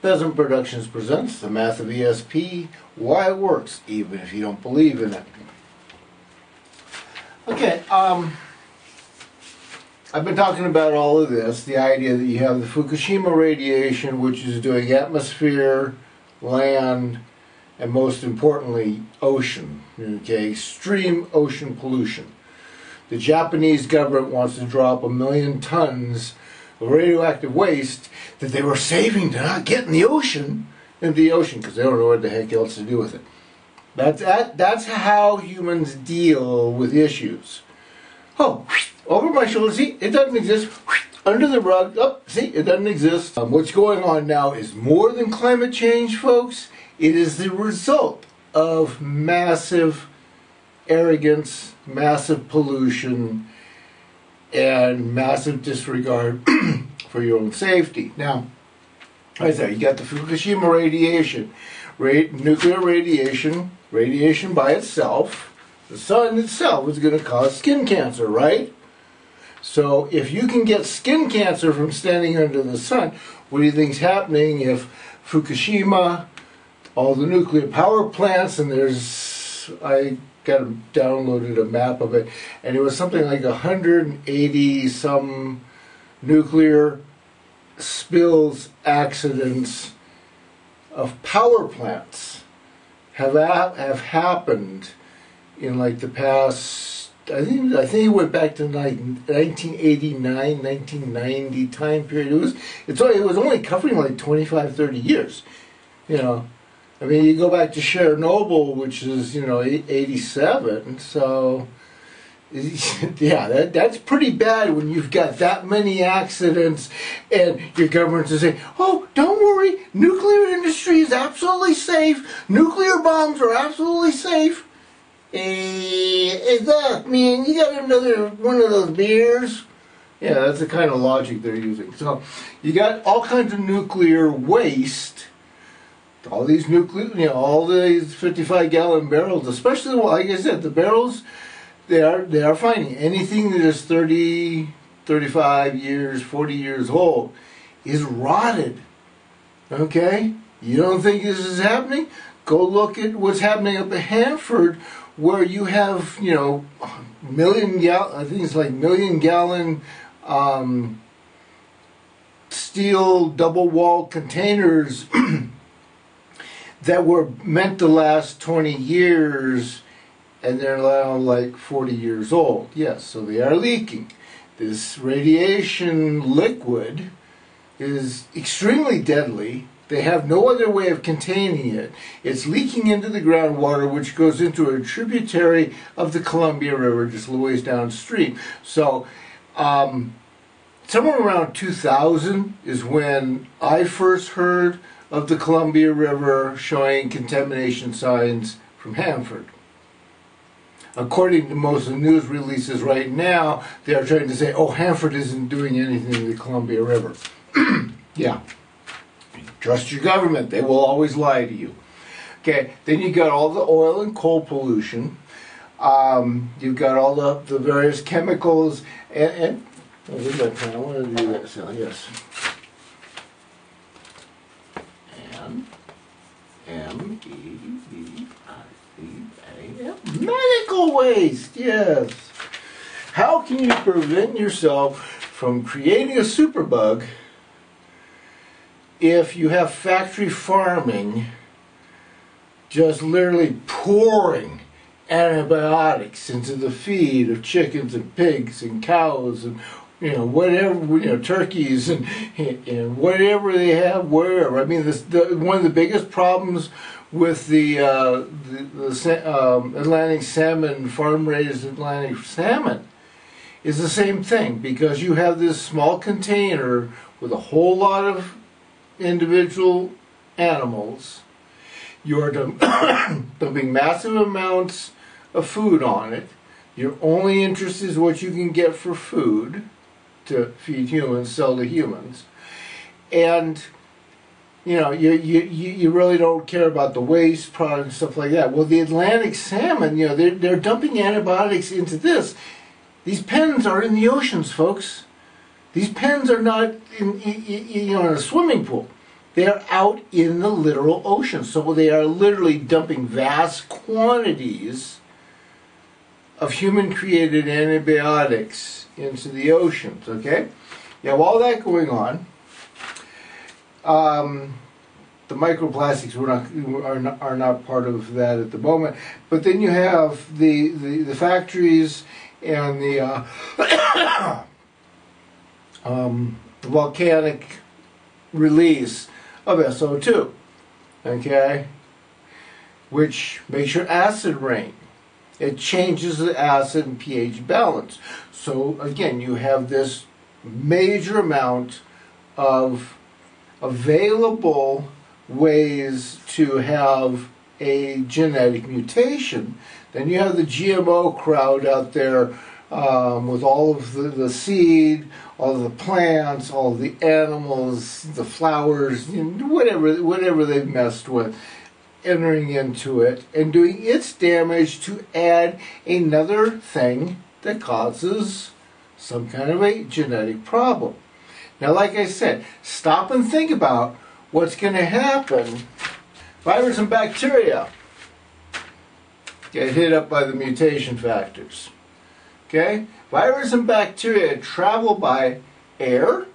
Pheasant Productions presents the math of ESP, why it works, even if you don't believe in it. Okay, I've been talking about all of this, the idea that you have the Fukushima radiation, which is doing atmosphere, land, and most importantly, ocean. Okay, extreme ocean pollution. The Japanese government wants to drop 1 million tons of radioactive waste that they were saving to not get in the ocean, into the ocean, because they don't know what the heck else to do with it. That's how humans deal with issues. Oh, over my shoulder, see, it doesn't exist. Under the rug, oh, see, it doesn't exist. What's going on now is more than climate change, folks. It is the result of massive arrogance, massive pollution, and massive disregard for your own safety. Now, as I said, you got the Fukushima radiation, nuclear radiation, radiation by itself. The sun itself is going to cause skin cancer, right? So if you can get skin cancer from standing under the sun, what do you think is happening if Fukushima, all the nuclear power plants, and I downloaded a map of it, and it was something like 180 some nuclear spills, accidents of power plants have happened in like the past, I think it went back to like 1989, 1990 time period. It was only covering like 25, 30 years, you know. I mean, you go back to Chernobyl, which is, 87, so, yeah, that's pretty bad when you've got that many accidents and your government is saying, oh, don't worry, nuclear industry is absolutely safe, nuclear bombs are absolutely safe. Man, you got another one of those beers? Yeah, that's the kind of logic they're using. So, you got all kinds of nuclear waste. All these nuclear, all these 55-gallon barrels, especially, like I said, the barrels, they are finding anything that is 30, 35 years, 40 years old is rotted. Okay? You don't think this is happening? Go look at what's happening up at Hanford, where you have, I think it's like million-gallon steel double-walled containers that were meant to last 20 years, and they're now like 40 years old. Yes, so they are leaking. This radiation liquid is extremely deadly. They have no other way of containing it. It's leaking into the groundwater, which goes into a tributary of the Columbia River, just a little ways downstream. So, somewhere around 2000 is when I first heard of the Columbia River showing contamination signs from Hanford. According to most of the news releases right now, they are trying to say, oh, Hanford isn't doing anything to the Columbia River. Yeah. Trust your government. They will always lie to you. Okay, then you got all the oil and coal pollution. You've got all the various chemicals. I want to do that, so yes. M-E-D-I-C-A, medical waste, yes. How can you prevent yourself from creating a superbug if you have factory farming just literally pouring antibiotics into the feed of chickens and pigs and cows and whatever, turkeys and whatever they have, wherever. I mean, one of the biggest problems with the Atlantic salmon, farm-raised Atlantic salmon, is the same thing, because you have this small container with a whole lot of individual animals. You're dumping massive amounts of food on it. Your only interest is what you can get for food to feed humans, sell to humans, and you really don't care about the waste product and stuff like that. Well, the Atlantic salmon, they're dumping antibiotics into this. These pens are in the oceans, folks. These pens are not in a swimming pool. They are out in the literal ocean. So they are literally dumping vast quantities of human-created antibiotics into the oceans, okay? You have all that going on. The microplastics are not part of that at the moment. But then you have the factories and the volcanic release of SO2, okay, which makes your acid rain. It changes the acid and pH balance. So again, you have this major amount of available ways to have a genetic mutation. Then you have the GMO crowd out there with all of the seed, all of the plants, all of the animals, the flowers, you know, whatever they've messed with, entering into it and doing its damage to add another thing that causes some kind of a genetic problem. Now, like I said, stop and think about what's going to happen. Virus and bacteria get hit up by the mutation factors. Okay? Virus and bacteria travel by air.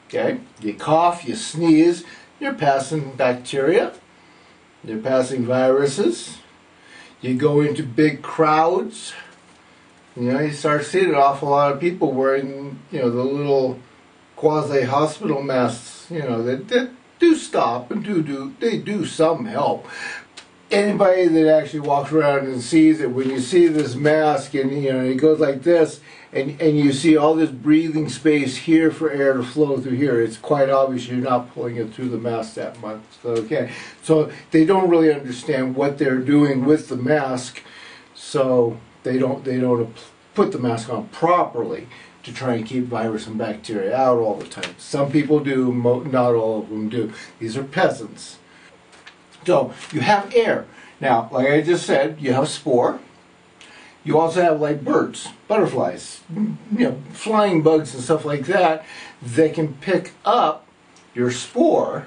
Okay? You cough, you sneeze, you're passing bacteria. You're passing viruses. You go into big crowds. You know, you start seeing an awful lot of people wearing, you know, the little quasi-hospital masks, you know, that do stop and they do some help. Anybody that actually walks around and sees it, when you see this mask and, you know, it goes like this, and you see all this breathing space here for air to flow through here, it's quite obvious you're not pulling it through the mask that much. Okay, so they don't really understand what they're doing with the mask, so they don't put the mask on properly to try and keep virus and bacteria out all the time. Some people do, not all of them do. These are peasants. So you have air. Now, like I just said, you have spore. You also have, like, birds, butterflies, you know, flying bugs and stuff like that. They can pick up your spore,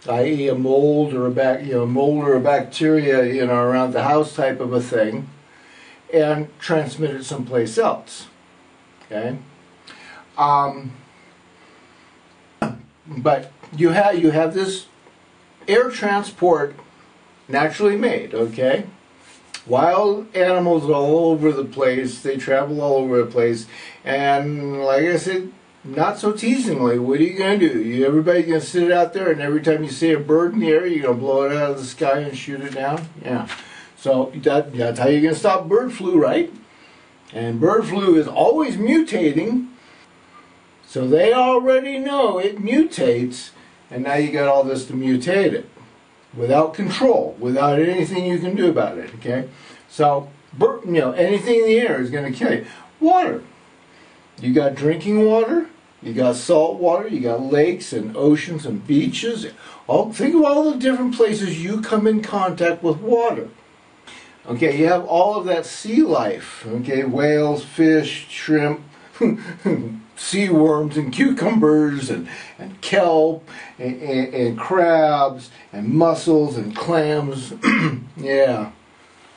i.e., a mold or a bacteria, you know, around the house type of a thing, and transmit it someplace else. Okay, but you have this air transport naturally made. Okay. Wild animals are all over the place. They travel all over the place. And like I said, not so teasingly, what are you going to do? Everybody going to sit out there and every time you see a bird in the air, you're going to blow it out of the sky and shoot it down? Yeah. So that's how you're going to stop bird flu, right? And bird flu is always mutating. So they already know it mutates. And now you got all this to mutate it. Without control, without anything you can do about it, okay? So, you know, anything in the air is going to kill you. Water. You got drinking water, you got salt water, you got lakes and oceans and beaches. Think of all the different places you come in contact with water. Okay, you have all of that sea life, okay? Whales, fish, shrimp, sea worms and cucumbers and kelp and crabs and mussels and clams. yeah,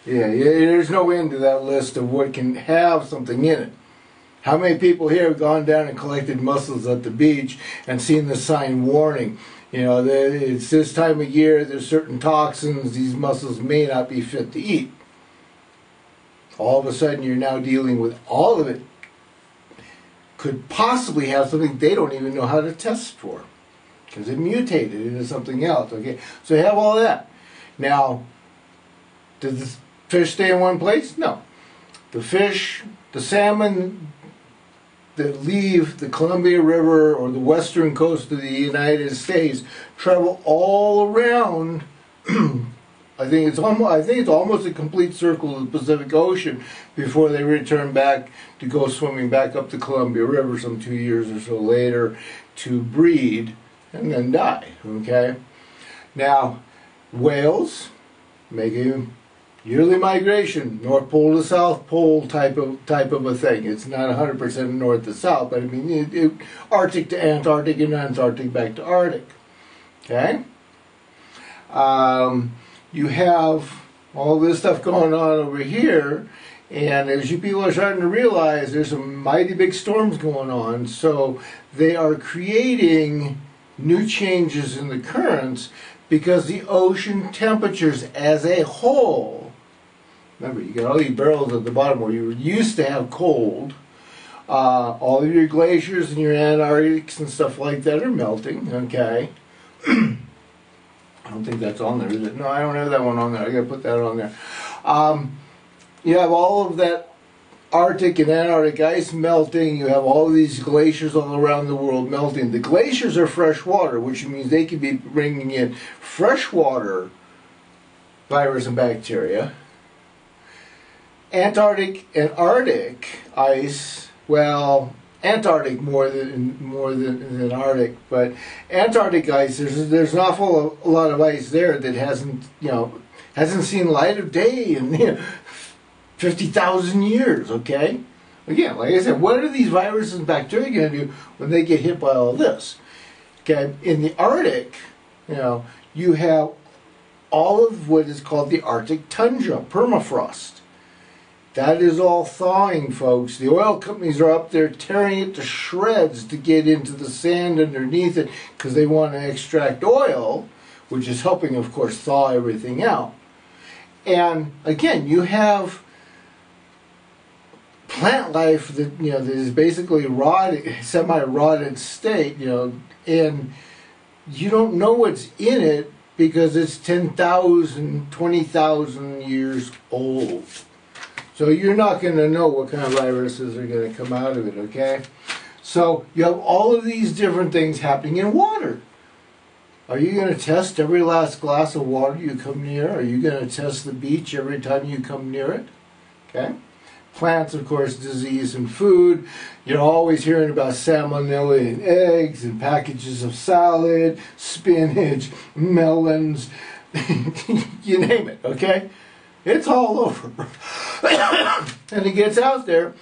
there's no end to that list of what can have something in it. How many people here have gone down and collected mussels at the beach and seen the sign warning? You know, it's this time of year, there's certain toxins, these mussels may not be fit to eat. All of a sudden you're now dealing with all of it. Could possibly have something they don't even know how to test for because it mutated into something else. Okay, so you have all that. Now, does the fish stay in one place? No. The fish, the salmon that leave the Columbia River or the western coast of the United States travel all around. I think it's almost a complete circle of the Pacific Ocean before they return back to go swimming back up the Columbia River some 2 years or so later to breed and then die. Okay. Now, whales make a yearly migration, North Pole to South Pole type of a thing. It's not 100% north to south, but I mean Arctic to Antarctic and Antarctic back to Arctic. Okay? You have all this stuff going on over here, and as you people are starting to realize, there's some mighty big storms going on, so they are creating new changes in the currents because the ocean temperatures as a whole, remember you got all these barrels at the bottom where you used to have cold, all of your glaciers and your Antarctics and stuff like that are melting, okay? I don't think that's on there, is it? No, I don't have that one on there. I gotta put that on there. You have all of that Arctic and Antarctic ice melting. You have all of these glaciers all around the world melting. The glaciers are fresh water, which means they could be bringing in freshwater virus and bacteria. Antarctic and Arctic ice, well, Antarctic more than Arctic, but Antarctic ice, there's an awful lot of ice there that hasn't seen light of day in 50,000 years. Okay, again, like I said, what are these viruses and bacteria going to do when they get hit by all this? Okay, in the Arctic, you have all of what is called the Arctic tundra, permafrost. That is all thawing, folks. The oil companies are up there tearing it to shreds to get into the sand underneath it because they want to extract oil, which is helping, of course, thaw everything out. And again, you have plant life that that is basically rotted, semi-rotted state, and you don't know what's in it because it's 10,000, 20,000 years old. So you're not going to know what kind of viruses are going to come out of it, okay? So you have all of these different things happening in water. Are you going to test every last glass of water you come near? Are you going to test the beach every time you come near it? Okay? Plants, of course, disease and food. You're always hearing about salmonella in eggs and packages of salad, spinach, melons, you name it, okay? It's all over. And it gets out there,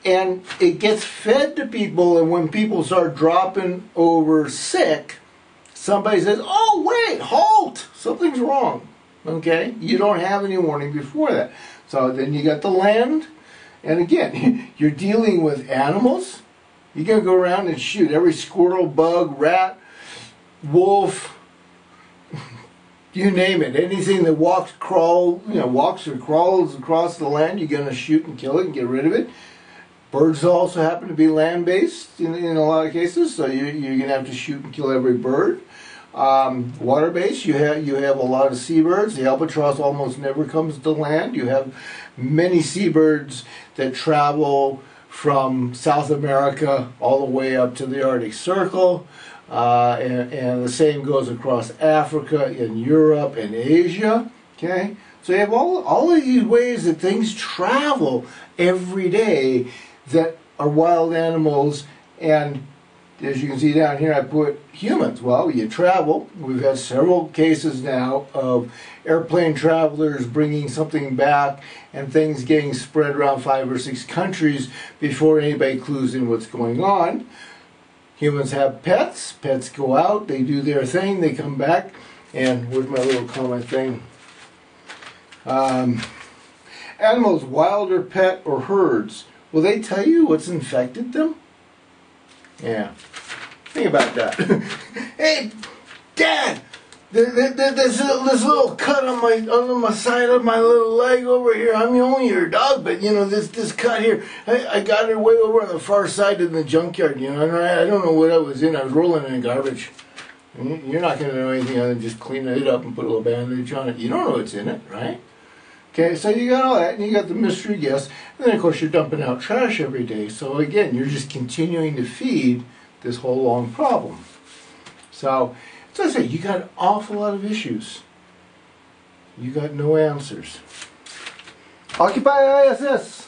and it gets fed to people, and when people start dropping over sick, somebody says, oh, wait, halt, something's wrong, okay? You don't have any warning before that. So then you got the land, and again, you're dealing with animals. You're going to go around and shoot every squirrel, bug, rat, wolf, you name it. Anything that walks or crawls across the land, you're going to shoot and kill it and get rid of it. Birds also happen to be land-based in a lot of cases, so you're going to have to shoot and kill every bird. Water-based, you have a lot of seabirds. The albatross almost never comes to land. You have many seabirds that travel from South America all the way up to the Arctic Circle. And the same goes across Africa and Europe and Asia. Okay, so you have all of these ways that things travel every day that are wild animals. And as you can see down here, I put humans. Well, you travel. We've had several cases now of airplane travelers bringing something back and things getting spread around 5 or 6 countries before anybody clues in what's going on. Humans have pets. Pets go out, they do their thing, they come back, and where's my little comment thing? Animals, wild or pet or herds, will they tell you what's infected them? Yeah. Think about that. Hey, Dad! This little cut on my side of my little leg over here. I'm only your dog, but this cut here, I got it way over on the far side of the junkyard. And I don't know what I was in. I was rolling in garbage. You're not going to know anything other than just clean it up and put a little bandage on it. You don't know what's in it, right? Okay, so you got all that, and you got the mystery guest, and then of course you're dumping out trash every day. So again, you're just continuing to feed this whole long problem. So. So I say, you got an awful lot of issues. You got no answers. Occupy ISS.